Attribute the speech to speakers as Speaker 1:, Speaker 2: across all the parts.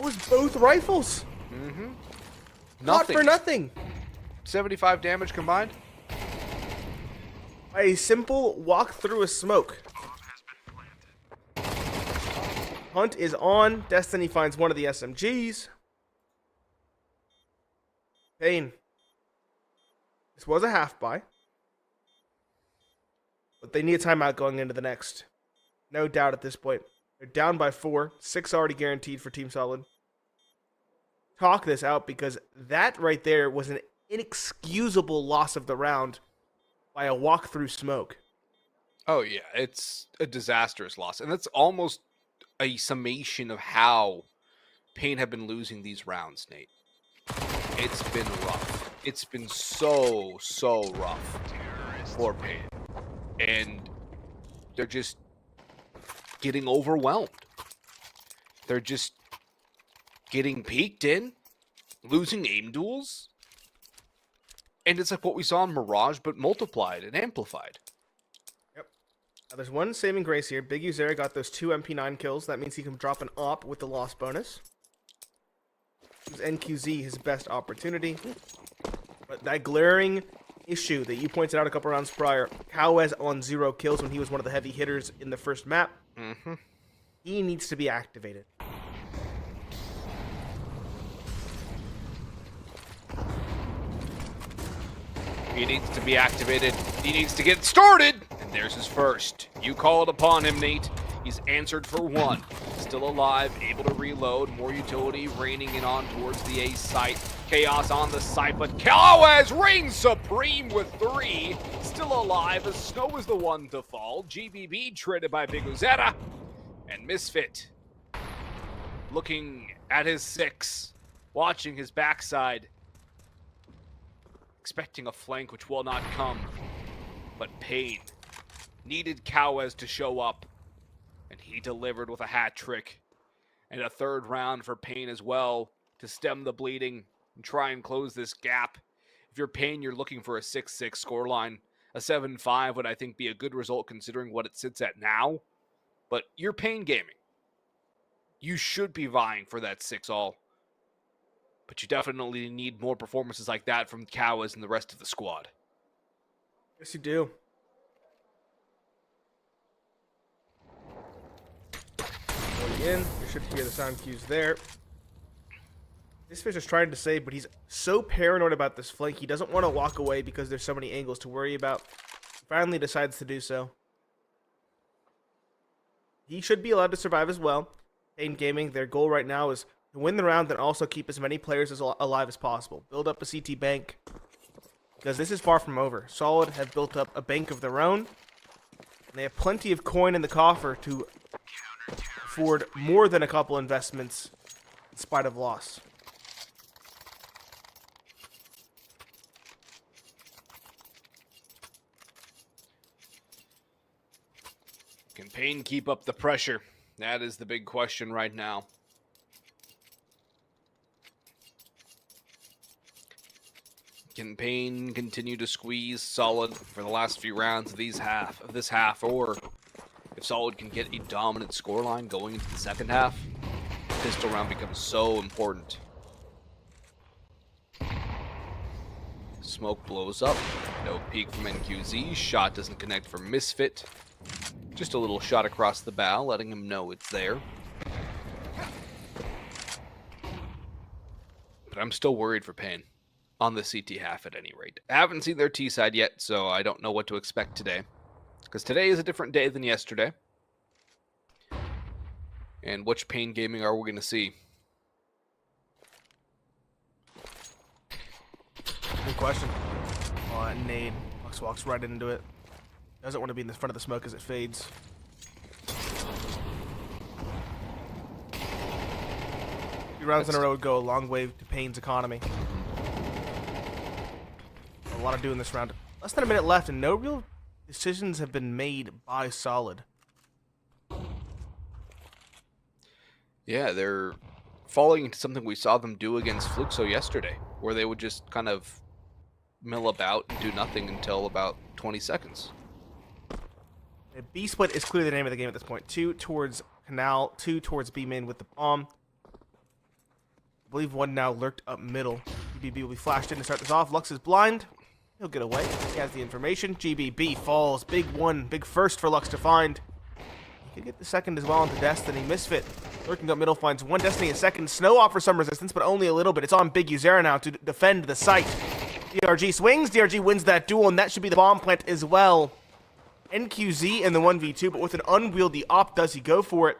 Speaker 1: That was both rifles.
Speaker 2: Mm-hmm.
Speaker 1: Not for nothing.
Speaker 2: 75 damage combined.
Speaker 1: A simple walk through a smoke. Hunt is on. Destiny finds one of the SMGs. paiN. This was a half buy. But they need a timeout going into the next. No doubt at this point. They're down by 4. 6 already guaranteed for Team Solid. Talk this out because that right there was an inexcusable loss of the round by a walk through smoke.
Speaker 2: Oh, yeah. It's a disastrous loss. And that's almost a summation of how paiN have been losing these rounds, Nate. It's been rough. It's been so rough for paiN. And they're just getting overwhelmed. They're just getting peeked in, losing aim duels. And it's like what we saw in Mirage, but multiplied and amplified.
Speaker 1: Yep. Now there's one saving grace here. Big Uzera got those 2 MP9 kills. That means he can drop an op with the loss bonus. Gives NQZ his best opportunity. But that glaring issue that you pointed out a couple rounds prior, Katowice on 0 kills when he was one of the heavy hitters in the first map.
Speaker 2: Mm-hmm.
Speaker 1: He needs to be activated.
Speaker 2: He needs to be activated. He needs to get started. And there's his first. You called upon him, Nate. He's answered for 1. Still alive, able to reload. More utility raining in on towards the A site. Chaos on the site, but Katowice reigns supreme with 3. Still alive, as Snow is the one to fall. GBB traded by Big Uzera. And Misfit looking at his 6, watching his backside. Expecting a flank which will not come. But paiN needed Katowice to show up. And he delivered with a hat trick. And a 3rd round for paiN as well to stem the bleeding and try and close this gap. If you're paiN, you're looking for a 6-6 scoreline. A 7-5 would, I think, be a good result considering what it sits at now. But you're paiN Gaming. You should be vying for that 6-all. But you definitely need more performances like that from Katowice and the rest of the squad.
Speaker 1: Yes, you do. Going in, you should hear the sound cues there. This fish is trying to save, but he's so paranoid about this flank, he doesn't want to walk away because there's so many angles to worry about. He finally decides to do so. He should be allowed to survive as well. paiN Gaming, their goal right now is to win the round and also keep as many players as alive as possible. Build up a CT bank, because this is far from over. Solid have built up a bank of their own, and they have plenty of coin in the coffer to afford more than a couple investments in spite of loss.
Speaker 2: Can paiN keep up the pressure? That is the big question right now. Can paiN continue to squeeze Solid for the last few rounds of this half, or if Solid can get a dominant scoreline going into the second half, pistol round becomes so important. Smoke blows up, no peek from NQZ, shot doesn't connect for Misfit. Just a little shot across the bow, letting him know it's there. But I'm still worried for paiN. On the CT half at any rate. I haven't seen their T side yet, so I don't know what to expect today. Because today is a different day than yesterday. And which paiN Gaming are we going to see?
Speaker 1: Good question. Oh, that nade. Lux walks right into it. Doesn't want to be in the front of the smoke as it fades. 3 rounds in a row would go a long way to paiN's economy. A lot to do in this round. Less than a minute left, and no real decisions have been made by Solid.
Speaker 2: Yeah, they're falling into something we saw them do against Fluxo yesterday, where they would just kind of mill about and do nothing until about 20 seconds.
Speaker 1: B-split is clearly the name of the game at this point. 2 towards Canal, 2 towards B-min with the bomb. I believe one now lurked up middle. GBB will be flashed in to start this off. Lux is blind. He'll get away. He has the information. GBB falls. Big one. Big first for Lux to find. He could get the second as well into Destiny. Misfit lurking up middle finds one Destiny a second. Snow offers some resistance, but only a little bit. It's on Big Uzera now to defend the site. DRG swings. DRG wins that duel, and that should be the bomb plant as well. NQZ in the 1v2, but with an unwieldy op, does he go for it?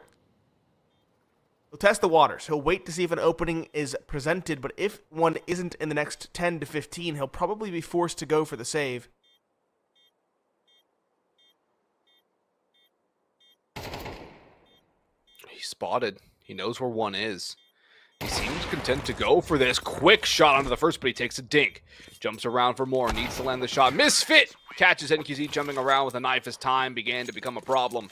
Speaker 1: He'll test the waters. He'll wait to see if an opening is presented, but if one isn't in the next 10 to 15, he'll probably be forced to go for the save.
Speaker 2: He's spotted. He knows where one is. He seems content to go for this. Quick shot onto the first, but he takes a dink. Jumps around for more. Needs to land the shot. Misfit! Catches NQZ jumping around with a knife as time began to become a problem.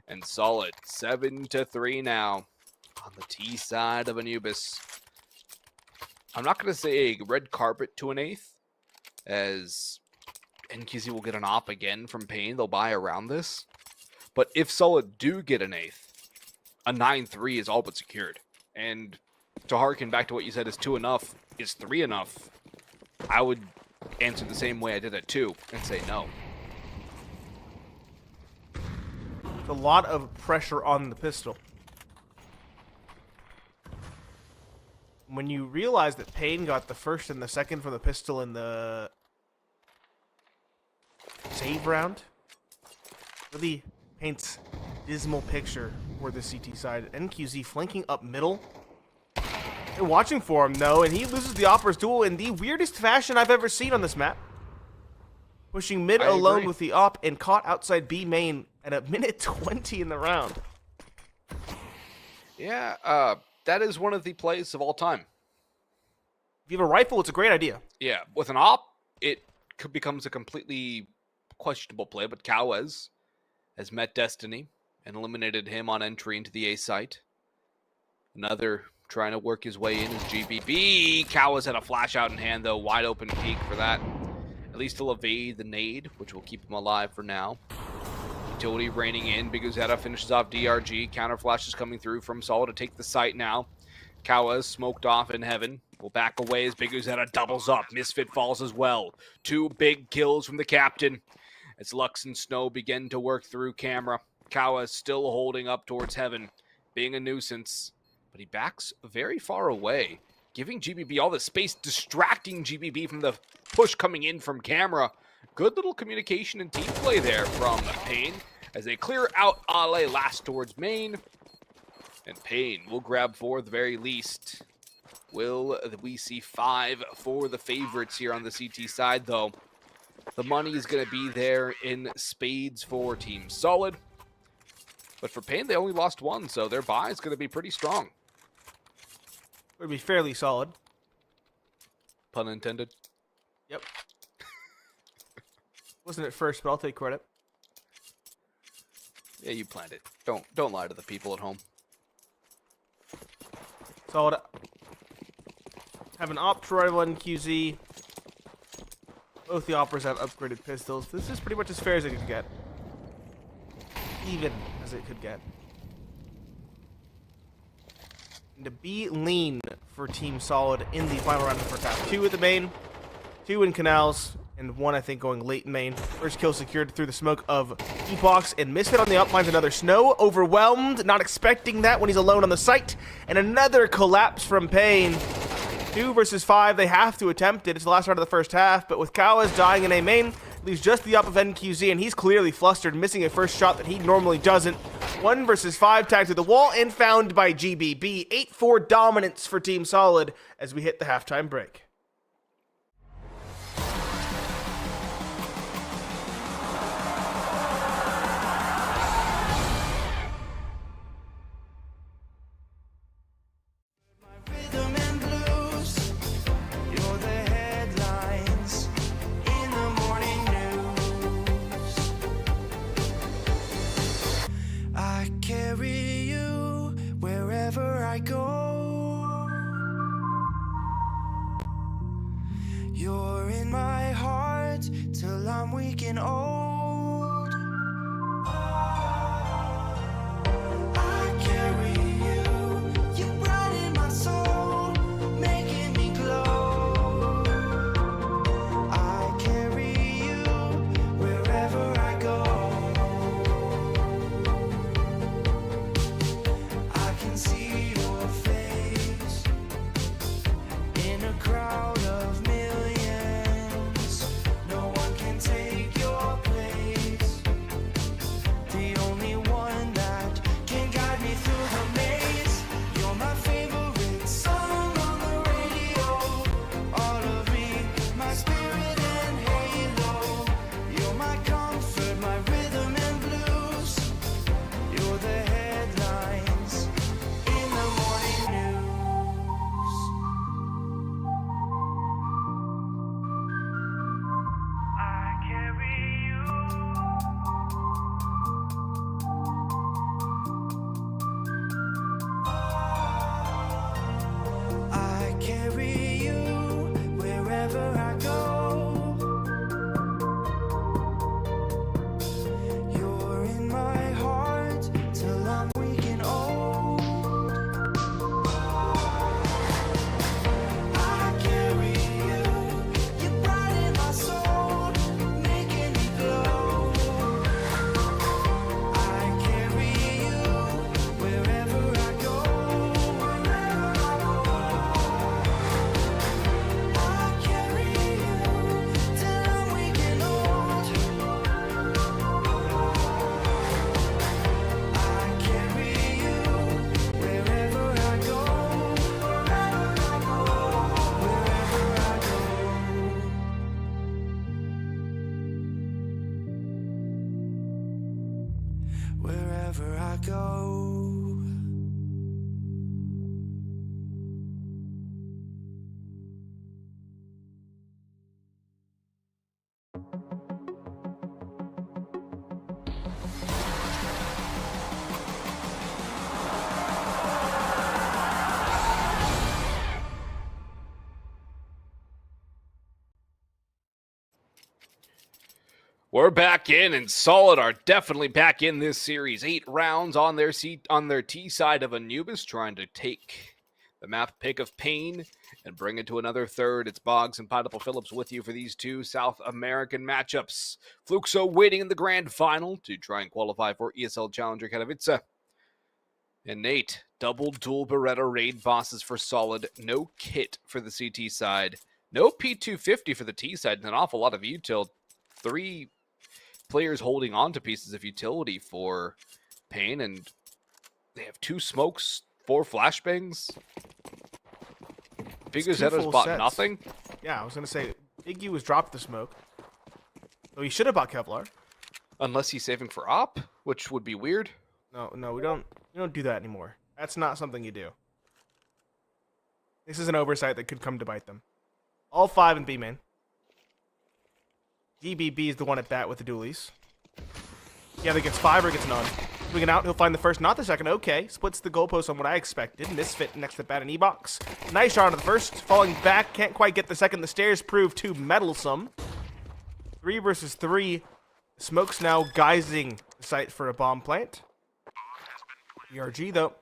Speaker 2: And Solid, 7-3 now on the T side of Anubis. I'm not going to say a red carpet to an 8th, as NQZ will get an op again from paiN. They'll buy around this. But if Solid do get an 8th, a 9-3 is all but secured. And to harken back to what you said, is 2 enough? Is 3 enough? I would answer the same way I did at 2 and say no.
Speaker 1: It's a lot of pressure on the pistol. When you realize that paiN got the first and the second from the pistol in the save round, really paints a dismal picture for the CT side. NQZ flanking up middle. They're watching for him, though, and he loses the Opera's duel in the weirdest fashion I've ever seen on this map. Pushing mid alone with the Op and caught outside B main at a minute 20 in the round.
Speaker 2: Yeah, that is one of the plays of all time.
Speaker 1: If you have a rifle, it's a great idea.
Speaker 2: Yeah, with an op, it becomes a completely questionable play, but Katowice has met Destiny and eliminated him on entry into the A site. Another trying to work his way in is GBB. Katowice had a flash out in hand, though. Wide open peek for that. At least he'll evade the nade, which will keep him alive for now. Utility raining in. Big Uzera finishes off DRG. Counter flash is coming through from Solid to take the site now. Katowice smoked off in heaven. Will back away as Big Uzera doubles up. Misfit falls as well. 2 big kills from the captain as Lux and Snow begin to work through camera. Katowice still holding up towards heaven, being a nuisance, but he backs very far away, giving GBB all the space, distracting GBB from the push coming in from camera. Good little communication and team play there from paiN as they clear out Ale last towards main. And paiN will grab 4 at the very least. Will we see 5 for the favorites here on the CT side, though? The money is going to be there in spades for Team Solid. But for paiN, they only lost 1, so their buy is going to be pretty strong.
Speaker 1: Would be fairly solid.
Speaker 2: Pun intended.
Speaker 1: Yep. Wasn't at first, but I'll take credit.
Speaker 2: Yeah, you planned it. Don't lie to the people at home.
Speaker 1: Solid. Have an op to rival NQZ. Both the Operas have upgraded pistols. This is pretty much as fair as it could get. Even as it could get. And to be lean for Team Solid in the final round of the first half. 2 at the main, 2 in canals, and 1 I think going late in main. First kill secured through the smoke of Epox, and Misfit on the up finds another Snow. Overwhelmed, not expecting that when he's alone on the site. And another collapse from paiN. 2 versus 5, they have to attempt it. It's the last round of the first half, but with Katowice dying in A main, leaves just the up of NQZ, and he's clearly flustered, missing a first shot that he normally doesn't. 1 versus 5, tagged to the wall, and found by GBB. 8-4 dominance for Team Solid as we hit the halftime break.
Speaker 3: You're in my heart till I'm weak and old. I carry you, you brighten my soul. carry you wherever I go. You're in my heart till I'm weak and old. I carry you, you brighten my soul, making me glow. I carry you wherever I go. I carry you till I'm weak and old. I carry you wherever I go. Wherever I go. Wherever I go.
Speaker 2: We're back in, and Solid are definitely back in this series. 8 rounds on their T side of Anubis, trying to take the map pick of paiN and bring it to another third. It's Boggs and Pineapple Phillips with you for these two South American matchups. Fluxo waiting in the grand final to try and qualify for ESL Challenger Katowice. And Nate, double dual Beretta raid bosses for Solid. No kit for the CT side. No P250 for the T side, and an awful lot of util. 3 players holding on to pieces of utility for paiN, and they have 2 smokes, 4 flashbangs. Big Uzetto's bought
Speaker 1: sets.
Speaker 2: nothing.
Speaker 1: Yeah, I was going to say, Big U was dropped the smoke. So he should have bought Kevlar.
Speaker 2: Unless he's saving for op, which would be weird.
Speaker 1: No, we don't do that anymore. That's not something you do. This is an oversight that could come to bite them. All 5 in B main. DBB is the one at bat with the dualies. He either gets 5 or gets none. Swinging out, he'll find the first, not the second. Okay, splits the goalpost on what I expected. Misfit next to bat and E-box. Nice shot on the first. Falling back, can't quite get the second. The stairs prove too meddlesome. 3 versus 3. Smoke's now guising the site for a bomb plant. ERG, though,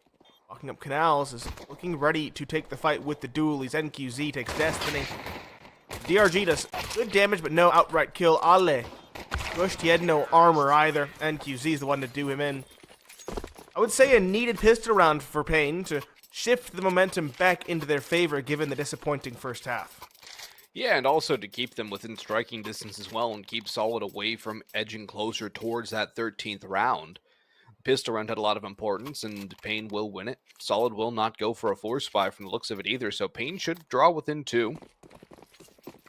Speaker 1: walking up canals, is looking ready to take the fight with the dualies. NQZ takes Destiny. DRG does good damage, but no outright kill. Ale pushed, he had no armor either. NQZ is the one to do him in. I would say a needed pistol round for paiN to shift the momentum back into their favor given the disappointing first half.
Speaker 2: Yeah, and also to keep them within striking distance as well and keep Solid away from edging closer towards that 13th round. Pistol round had a lot of importance, and paiN will win it. Solid will not go for a force buy from the looks of it either, so paiN should draw within 2.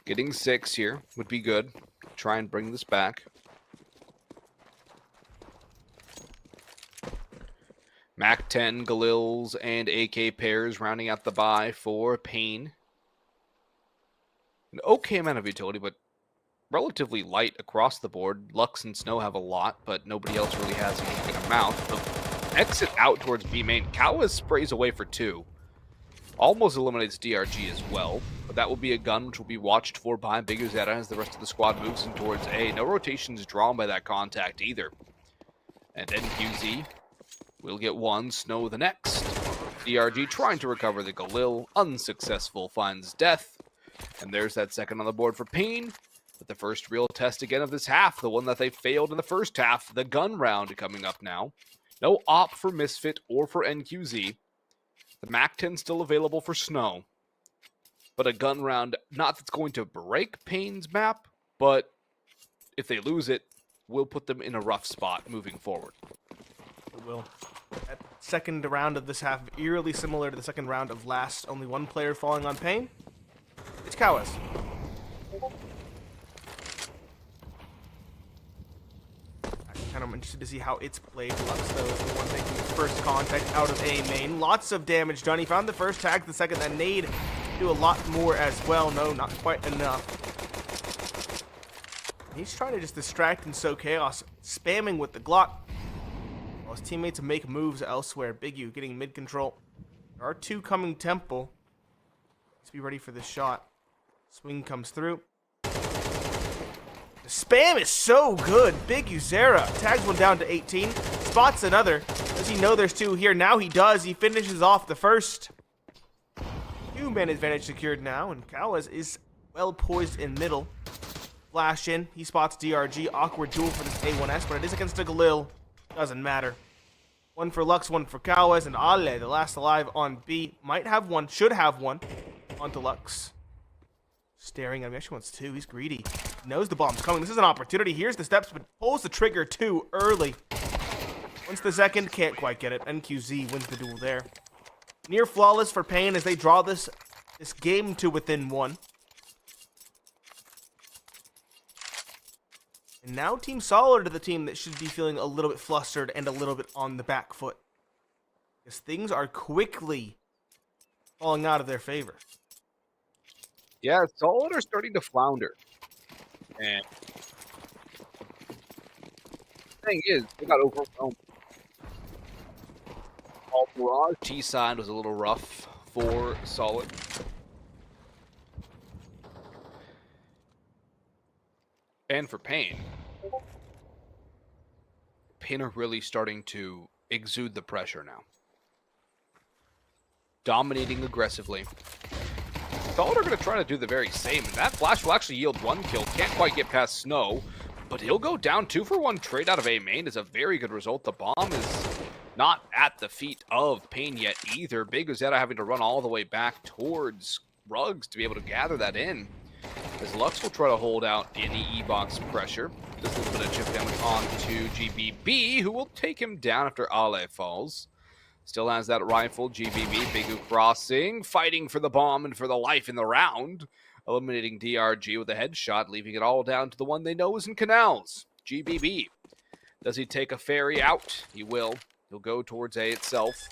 Speaker 2: Getting 6 here would be good. Try and bring this back. Mac 10, Galils, and AK pairs rounding out the buy for paiN. An okay amount of utility, but relatively light across the board. Lux and Snow have a lot, but nobody else really has a significant amount. The exit out towards B main. Katowice sprays away for 2. Almost eliminates DRG as well, but that will be a gun which will be watched for by Big Uzetto as the rest of the squad moves in towards A. No rotations drawn by that contact either. And NQZ will get 1, Snow the next. DRG trying to recover the Galil, unsuccessful, finds death. And there's that second on the board for paiN. But the first real test again of this half, the one that they failed in the first half, the gun round coming up now. No op for Misfit or for NQZ. The Mac 10 still available for Snow. But a gun round, not that's going to break paiN's map, but if they lose it, will put them in a rough spot moving forward.
Speaker 1: It will. That second round of this half, eerily similar to the second round of last. Only 1 player falling on paiN. It's Katowice. I'm interested to see how it's played. Lux, though, is the one taking his first contact out of A main. Lots of damage done. He found the first tag, the second. That nade do a lot more as well. No, not quite enough. He's trying to just distract and sow chaos, spamming with the Glock. While his teammates make moves elsewhere. Big U getting mid control. There are 2 coming temple. Let's be ready for this shot. Swing comes through. The spam is so good. Big Uzera tags one down to 18. Spots another. Does he know there's two here? Now he does. He finishes off the first. 2-man advantage secured now, and Katowice is well poised in middle. Flash in. He spots DRG. Awkward duel for this A1S, but it is against a Galil. Doesn't matter. One for Lux, one for Katowice, and Ale, the last alive on B, might have one, should have one, onto Lux. Staring at him. He actually wants two. He's greedy. He knows the bomb's coming. This is an opportunity. Here's the steps, but pulls the trigger too early. Wins the second. Can't quite get it. NQZ wins the duel there. Near flawless for paiN as they draw this game to within one. And now Team Solid are the team that should be feeling a little bit flustered and a little bit on the back foot. Because things are quickly falling out of their favor.
Speaker 2: Yeah, Solid are starting to flounder. And the thing is, they got overwhelmed. All barrage. T-side was a little rough for Solid. And for paiN. paiN are really starting to exude the pressure now. Dominating aggressively. Solid are going to try to do the very same, and that flash will actually yield one kill. Can't quite get past Snow, but he'll go down 2 for 1 trade out of A main is a very good result. The bomb is not at the feet of paiN yet either. Big Uzetta having to run all the way back towards Rugs to be able to gather that in. As Lux will try to hold out any E-box pressure. Just a little bit of chip damage onto GBB, who will take him down after Ale falls. Still has that rifle, GBB, Bigu crossing, fighting for the bomb and for the life in the round. Eliminating DRG with a headshot, leaving it all down to the one they know is in Canals, GBB. Does he take a ferry out? He will. He'll go towards A itself.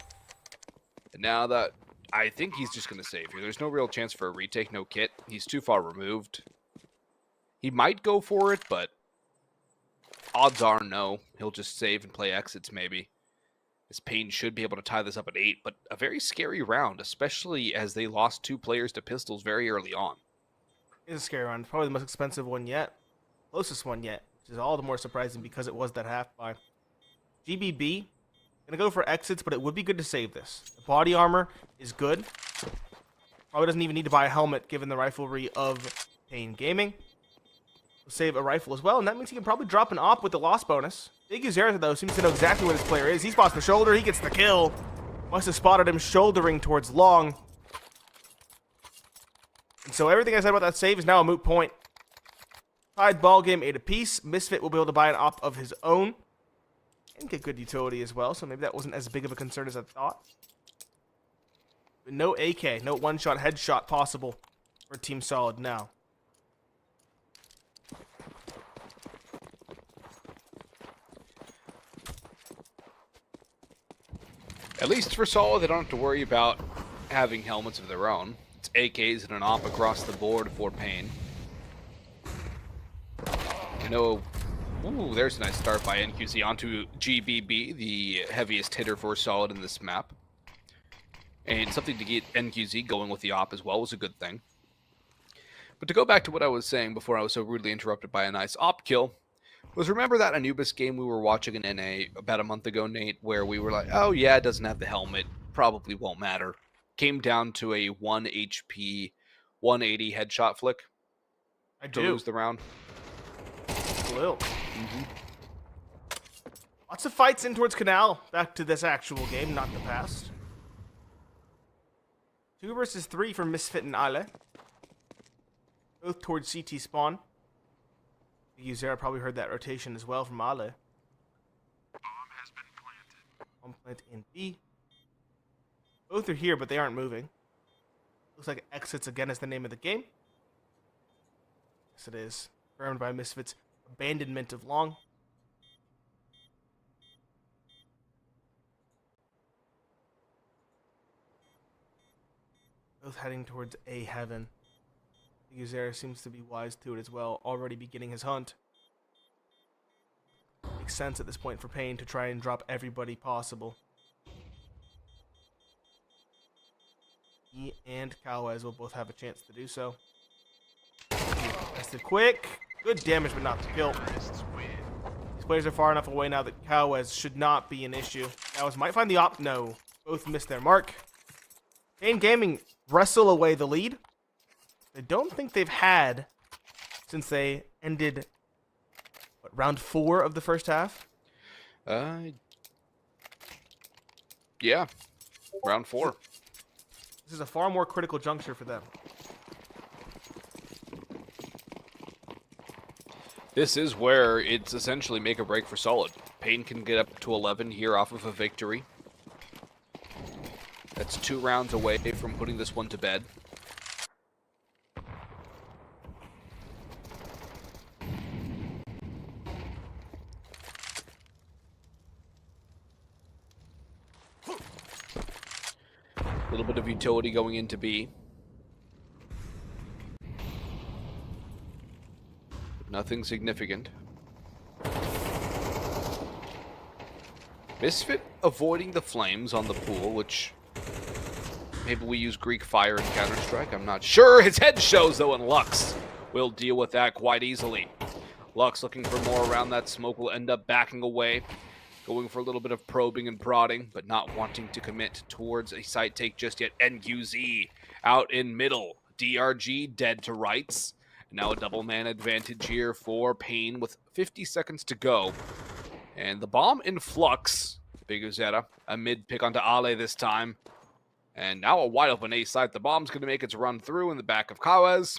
Speaker 2: And now that I think he's just going to save here. There's no real chance for a retake, no kit. He's too far removed. He might go for it, but odds are no. He'll just save and play exits maybe. This paiN should be able to tie this up at 8, but a very scary round, especially as they lost 2 players to pistols very early on.
Speaker 1: It's a scary round. Probably the most expensive one yet. Closest one yet, which is all the more surprising because it was that half buy. GBB, gonna go for exits, but it would be good to save this. The body armor is good. Probably doesn't even need to buy a helmet given the rivalry of paiN Gaming. We'll save a rifle as well, and that means he can probably drop an op with the loss bonus. Big Uzera, though, seems to know exactly what his player is. He spots the shoulder, he gets the kill. Must have spotted him shouldering towards long. And so everything I said about that save is now a moot point. Tied ball game 8 apiece. Misfit will be able to buy an op of his own. And get good utility as well, so maybe that wasn't as big of a concern as I thought. But no AK, no one-shot headshot possible for Team Solid now.
Speaker 2: At least for Solid, they don't have to worry about having helmets of their own. It's AKs and an op across the board for paiN. You know, ooh, there's a nice start by NQZ onto GBB, the heaviest hitter for Solid in this map. And something to get NQZ going with the op as well was a good thing. But to go back to what I was saying before I was so rudely interrupted by a nice op kill, was remember that Anubis game we were watching in NA about a month ago, Nate, where we were like, oh yeah, it doesn't have the helmet, probably won't matter. Came down to a 1 HP, 180 headshot flick to lose the round.
Speaker 1: Blue. Lots of fights in towards Canal. Back to this actual game, not the past. 2 versus 3 for Misfit and Ale. Both towards CT spawn. Uzera probably heard that rotation as well from Ale. Bomb has been planted. Bomb plant in B. Both are here, but they aren't moving. Looks like exits again is the name of the game. Yes, it is. Confirmed by Misfit's abandonment of long. Both heading towards A heaven. Uzera seems to be wise to it as well, already beginning his hunt. Makes sense at this point for paiN to try and drop everybody possible. He and Katowice will both have a chance to do so. Tested quick. Good damage, but not the kill. These players are far enough away now that Katowice should not be an issue. Katowice might find the op. No. Both missed their mark. paiN Gaming wrestle away the lead. I don't think they've had since they ended round 4 of the first half.
Speaker 2: Yeah, round 4.
Speaker 1: This is a far more critical juncture for them.
Speaker 2: This is where it's essentially make or break for Solid. paiN can get up to 11 here off of a victory. That's 2 rounds away from putting this one to bed. A little bit of utility going into B. Nothing significant. Misfit avoiding the flames on the pool, which maybe we use Greek Fire in Counter-Strike. I'm not sure. His head shows, though, and Lux will deal with that quite easily. Lux looking for more around that smoke will end up backing away, going for a little bit of probing and prodding, but not wanting to commit towards a side take just yet. NQZ out in middle. DRG dead to rights. Now a double man advantage here for paiN with 50 seconds to go. And the bomb in flux. Big Uzetta, a mid pick onto Ale this time. And now a wide open A site. The bomb's going to make its run through in the back of Katowice.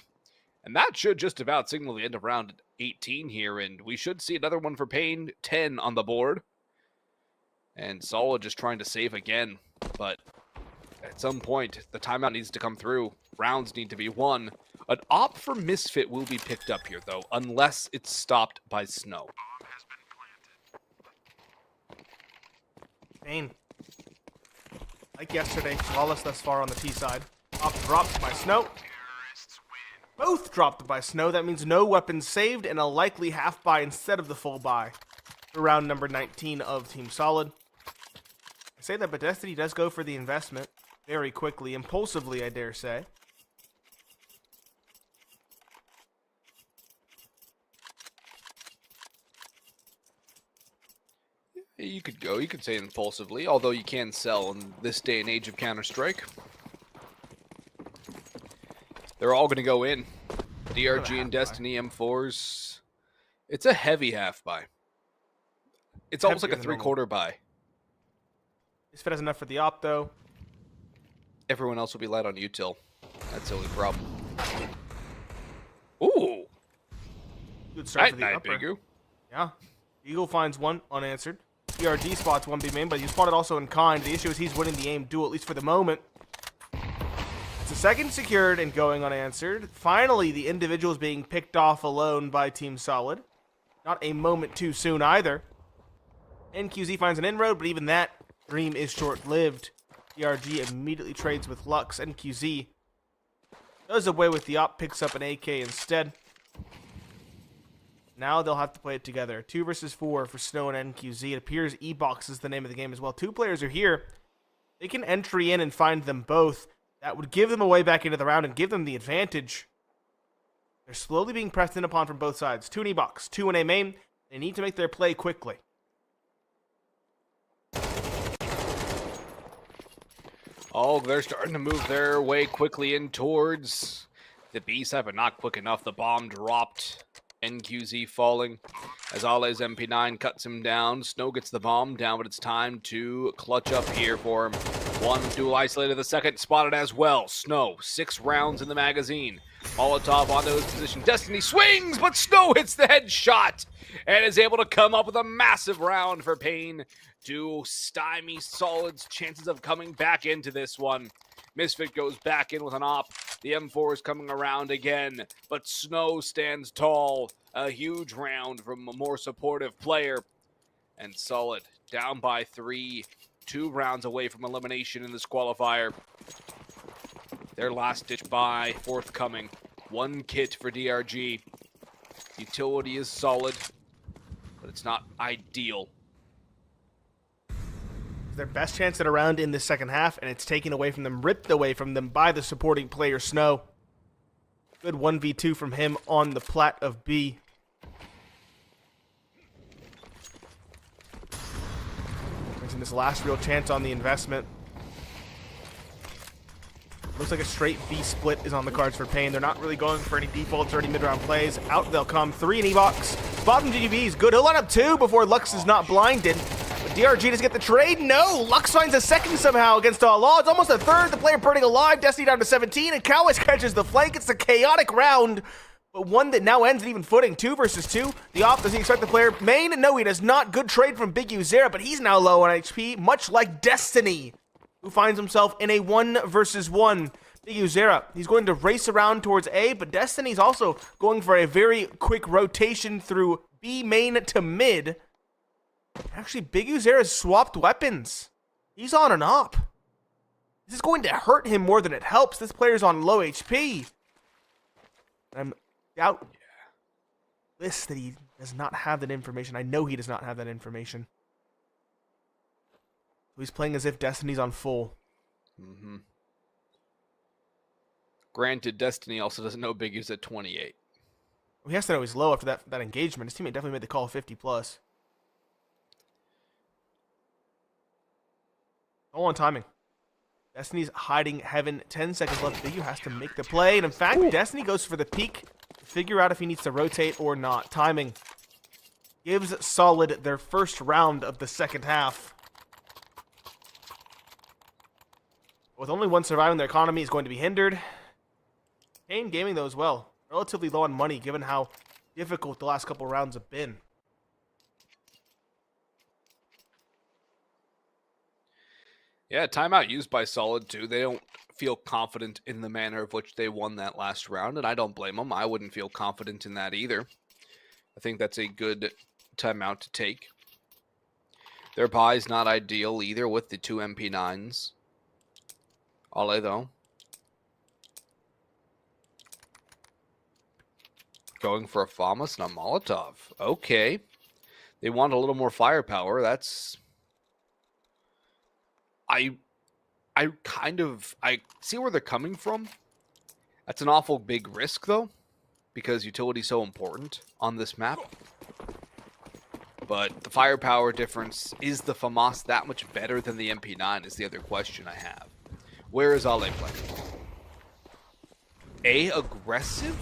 Speaker 2: And that should just about signal the end of round 18 here. And we should see another one for paiN. 10 on the board. And Solid just trying to save again. But at some point, the timeout needs to come through. Rounds need to be won. An op for Misfit will be picked up here, though, unless it's stopped by Snow.
Speaker 1: paiN, like yesterday, flawless thus far on the T side. Op dropped by Snow. Both dropped by Snow. That means no weapons saved and a likely half buy instead of the full buy for round number 19 of Team Solid. I say that, but Destiny does go for the investment very quickly, impulsively, I dare say.
Speaker 2: You could say impulsively, although you can sell in this day and age of Counter-Strike. They're all going to go in. DRG and Destiny M4s. It's a heavy half buy. It's almost like a 3/4 buy.
Speaker 1: Misfit has enough for the op, though.
Speaker 2: Everyone else will be light on util. That's the only problem. Ooh!
Speaker 1: Good start for the
Speaker 2: Night,
Speaker 1: upper.
Speaker 2: Bigu.
Speaker 1: Yeah. Eagle finds one unanswered. DRG spots one B main, but he's spotted also in kind. The issue is he's winning the aim duel, at least for the moment. It's a second secured and going unanswered. Finally, the individual is being picked off alone by Team Solid. Not a moment too soon either. NQZ finds an inroad, but even that dream is short-lived. DRG immediately trades with Lux. NQZ does away with the op, picks up an AK instead. Now they'll have to play it together. 2 versus 4 for Snow and NQZ. It appears E-Box is the name of the game as well. 2 players are here. They can entry in and find them both. That would give them a way back into the round and give them the advantage. They're slowly being pressed in upon from both sides. 2 in E-Box, 2 in A main. They need to make their play quickly.
Speaker 2: Oh, they're starting to move their way quickly in towards the B side, but not quick enough. The bomb dropped. NQZ falling as Ale's MP9 cuts him down. Snow gets the bomb down, but it's time to clutch up here for him. One dual isolated, the second spotted as well. Snow, 6 rounds in the magazine. Molotov onto his position. Destiny swings, but Snow hits the headshot and is able to come up with a massive round for paiN to stymie Solid's chances of coming back into this one. Misfit goes back in with an op. The M4 is coming around again, but Snow stands tall. A huge round from a more supportive player. And Solid down by 3, 2 rounds away from elimination in this qualifier. Their last-ditch buy forthcoming. 1 kit for DRG. Utility is solid, but it's not ideal.
Speaker 1: Their best chance at a round in the second half, and it's taken away from them, ripped away from them by the supporting player, Snow. Good 1v2 from him on the plat of B. Brings in this last real chance on the investment. Looks like a straight B split is on the cards for paiN. They're not really going for any defaults or any mid-round plays. Out they'll come. 3 in E-Box. Bottom GGB is good. He'll line up 2 before Lux is not blinded. But DRG does get the trade. No! Lux finds a second somehow against Allah. It's almost a third. The player burning alive. Destiny down to 17. And Katowice catches the flank. It's a chaotic round, but one that now ends at even footing. 2 versus 2. The off, does he expect the player? Main? No, he does not. Good trade from Big Uzera, but he's now low on HP, much like Destiny, who finds himself in a 1 versus 1. Big Uzera, he's going to race around towards A, but Destiny's also going for a very quick rotation through B main to mid. Actually, Big Uzera's swapped weapons. He's on an op. This is going to hurt him more than it helps. This player's on low HP. I'm doubtless that he does not have that information. I know he does not have that information. He's playing as if Destiny's on full.
Speaker 2: Mm-hmm. Granted, Destiny also doesn't know Big U's at 28.
Speaker 1: Well, he has to know he's low after that engagement. His teammate definitely made the call 50 plus. All on timing. Destiny's hiding heaven. 10 seconds left. Big U has to make the play. And in fact, Destiny goes for the peek to figure out if he needs to rotate or not. Timing gives Solid their first round of the second half. With only one surviving, their economy is going to be hindered. paiN Gaming, though, as well. Relatively low on money, given how difficult the last couple rounds have been.
Speaker 2: Yeah, timeout used by Solid, too. They don't feel confident in the manner of which they won that last round, and I don't blame them. I wouldn't feel confident in that either. I think that's a good timeout to take. Their buy's not ideal either with the 2 MP9s. Ale, though. Going for a FAMAS and a Molotov. Okay. They want a little more firepower. That's... I see where they're coming from. That's an awful big risk, though, because utility's so important on this map. But the firepower difference, is the FAMAS that much better than the MP9 is the other question I have. Where is Ale playing? A, aggressive?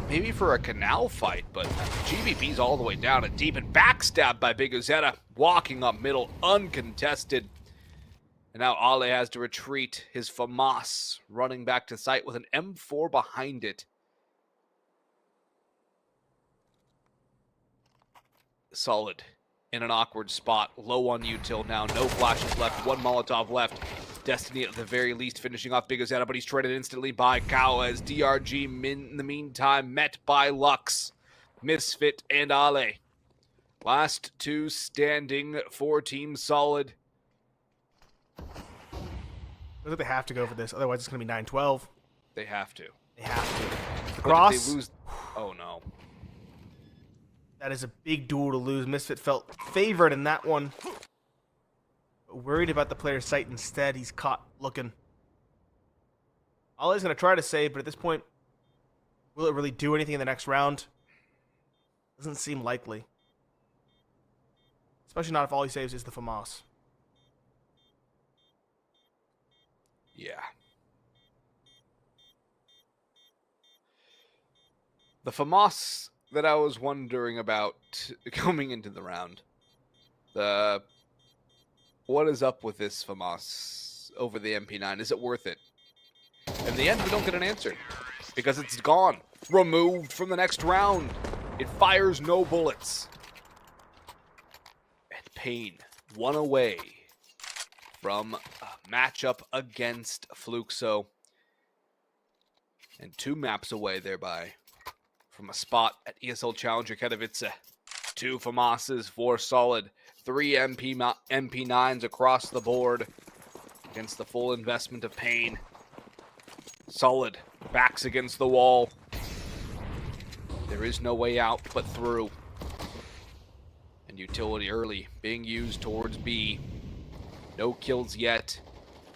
Speaker 2: Maybe for a canal fight, but GVP's all the way down and deep and backstabbed by Big Uzera, walking up middle, uncontested. And now Ale has to retreat. His FAMAS running back to site with an M4 behind it. Solid in an awkward spot. Low on util now. No flashes left. 1 Molotov left. Destiny at the very least finishing off Big Uzera, but he's traded instantly by Kao as DRG in the meantime met by Lux, Misfit, and Ale. Last 2 standing for Team Solid.
Speaker 1: Looks like they have to go for this, otherwise it's going to be 9-12.
Speaker 2: They have to.
Speaker 1: They have to.
Speaker 2: Cross. If they lose... Oh, no.
Speaker 1: That is a big duel to lose. Misfit felt favored in that one. But worried about the player's sight instead. He's caught looking. Ollie's going to try to save, but at this point, will it really do anything in the next round? Doesn't seem likely. Especially not if all he saves is the FAMAS.
Speaker 2: Yeah. The FAMAS that I was wondering about coming into the round. What is up with this FAMAS over the MP9? Is it worth it? In the end, we don't get an answer. Because it's gone. Removed from the next round. It fires no bullets. And paiN, 1 away from a matchup against Fluxo. And 2 maps away thereby from a spot at ESL Challenger Katowice. 2 FAMASes, 4 Solid, 3 MP9s across the board against the full investment of paiN. Solid, backs against the wall. There is no way out but through. And utility early being used towards B. No kills yet.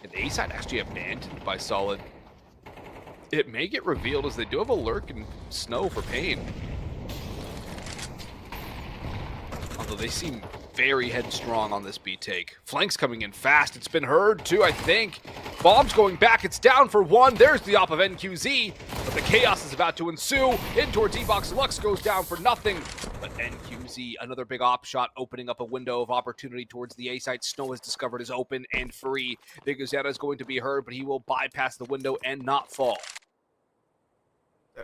Speaker 2: And A-side actually abandoned by Solid. It may get revealed as they do have a lurk in snow for paiN. Although they seem very headstrong on this B take. Flanks coming in fast. It's been heard too, I think. Bombs going back. It's down for one. There's the op of NQZ. But the chaos is about to ensue. In towards E-Box. Lux goes down for nothing. But NQZ, another big op shot, opening up a window of opportunity towards the A site. Snow is discovered is open and free. Big Uzetta is going to be heard, but he will bypass the window and not fall.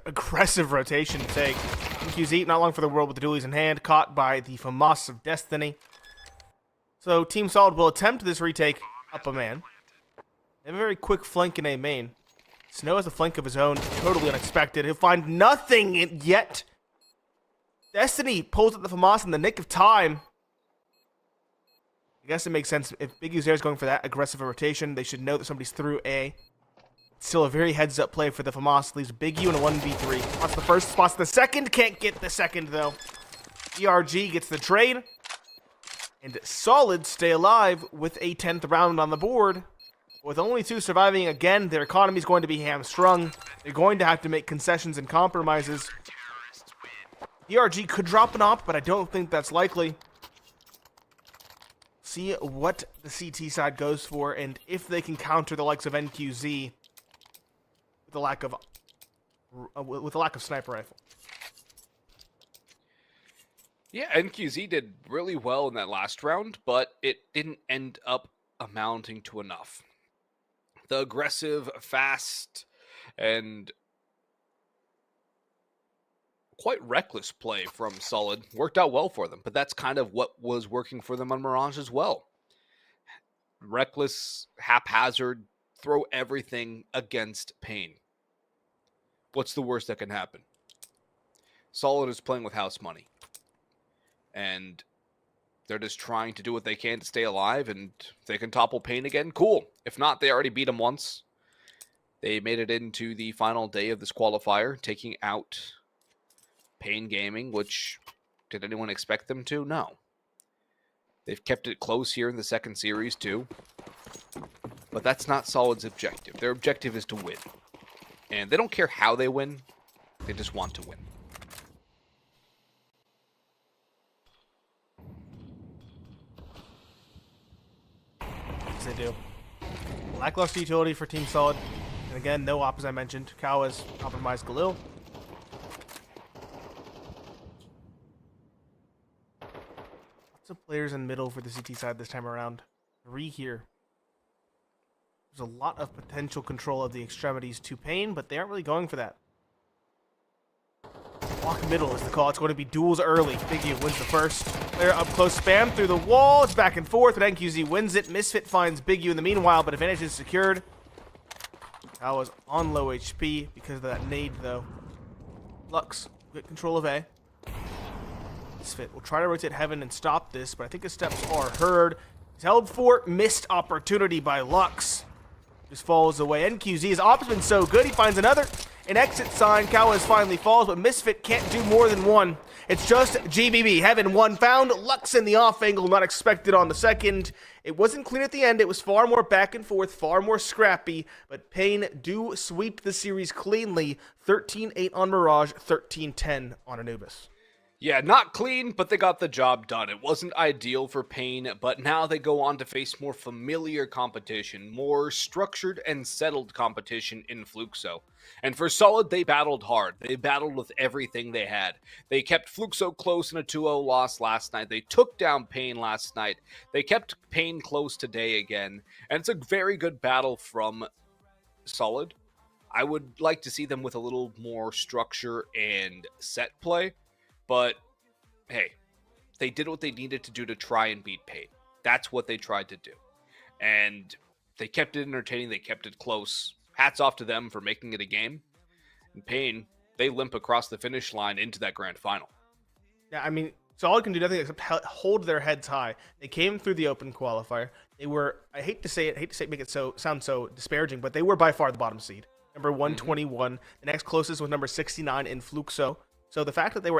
Speaker 1: Aggressive rotation to take. NQZ, not long for the world with the dualies in hand, caught by the FAMAS of Destiny. So Team Solid will attempt this retake up a man. They have a very quick flank in A main. Snow has a flank of his own, totally unexpected. He'll find nothing yet. Destiny pulls at the FAMAS in the nick of time. I guess it makes sense. If Big Uzair is going for that aggressive rotation, they should know that somebody's through A. Still a very heads-up play for the FAMAS. Leaves Big U in a 1v3. Spots the first, spots the second. Can't get the second, though. ERG gets the trade. And Solid stay alive with a 10th round on the board. With only 2 surviving, again, their economy is going to be hamstrung. They're going to have to make concessions and compromises. ERG could drop an op, but I don't think that's likely. See what the CT side goes for, and if they can counter the likes of NQZ with a lack of sniper rifle.
Speaker 2: Yeah, NQZ did really well in that last round, but it didn't end up amounting to enough. The aggressive, fast, and quite reckless play from Solid worked out well for them, but that's kind of what was working for them on Mirage as well. Reckless, haphazard, throw everything against paiN. What's the worst that can happen? Solid is playing with house money. And they're just trying to do what they can to stay alive, and if they can topple paiN again, cool. If not, they already beat them once. They made it into the final day of this qualifier, taking out paiN Gaming, which, did anyone expect them to? No. They've kept it close here in the second series, too. But that's not Solid's objective. Their objective is to win. And they don't care how they win. They just want to win.
Speaker 1: Yes, they do. Lackluster utility for Team Solid. And again, no op as I mentioned. Kawa's compromised Galil. Lots of players in middle for the CT side this time around. 3 here. There's a lot of potential control of the extremities to paiN, but they aren't really going for that. Walk middle is the call. It's going to be duels early. Big U wins the first. Player up close, spam through the wall. It's back and forth, but NQZ wins it. Misfit finds Big U in the meanwhile, but advantage is secured. That was on low HP because of that nade, though. Lux, get control of A. Misfit will try to rotate Heaven and stop this, but I think his steps are heard. He's held for, missed opportunity by Lux. Just falls away. NQZ's op's been so good, he finds another. An exit sign. Kawas finally falls, but Misfit can't do more than one. It's just GBB. Heaven one found. Lux in the off angle, not expected on the second. It wasn't clean at the end. It was far more back and forth, far more scrappy, but paiN do sweep the series cleanly. 13-8 on Mirage, 13-10 on Anubis.
Speaker 2: Yeah, not clean, but they got the job done. It wasn't ideal for paiN, but now they go on to face more familiar competition, more structured and settled competition in Fluxo. And for Solid, they battled hard. They battled with everything they had. They kept Fluxo close in a 2-0 loss last night. They took down paiN last night. They kept paiN close today again. And it's a very good battle from Solid. I would like to see them with a little more structure and set play. But, hey, they did what they needed to do to try and beat paiN. That's what they tried to do. And they kept it entertaining. They kept it close. Hats off to them for making it a game. And paiN, they limp across the finish line into that grand final.
Speaker 1: Yeah, I mean, Solid can do nothing except hold their heads high. They came through the open qualifier. They were, I hate to say it, make it sound so disparaging, but they were by far the bottom seed. Number 121. The next closest was number 69 in Fluxo. So the fact that they were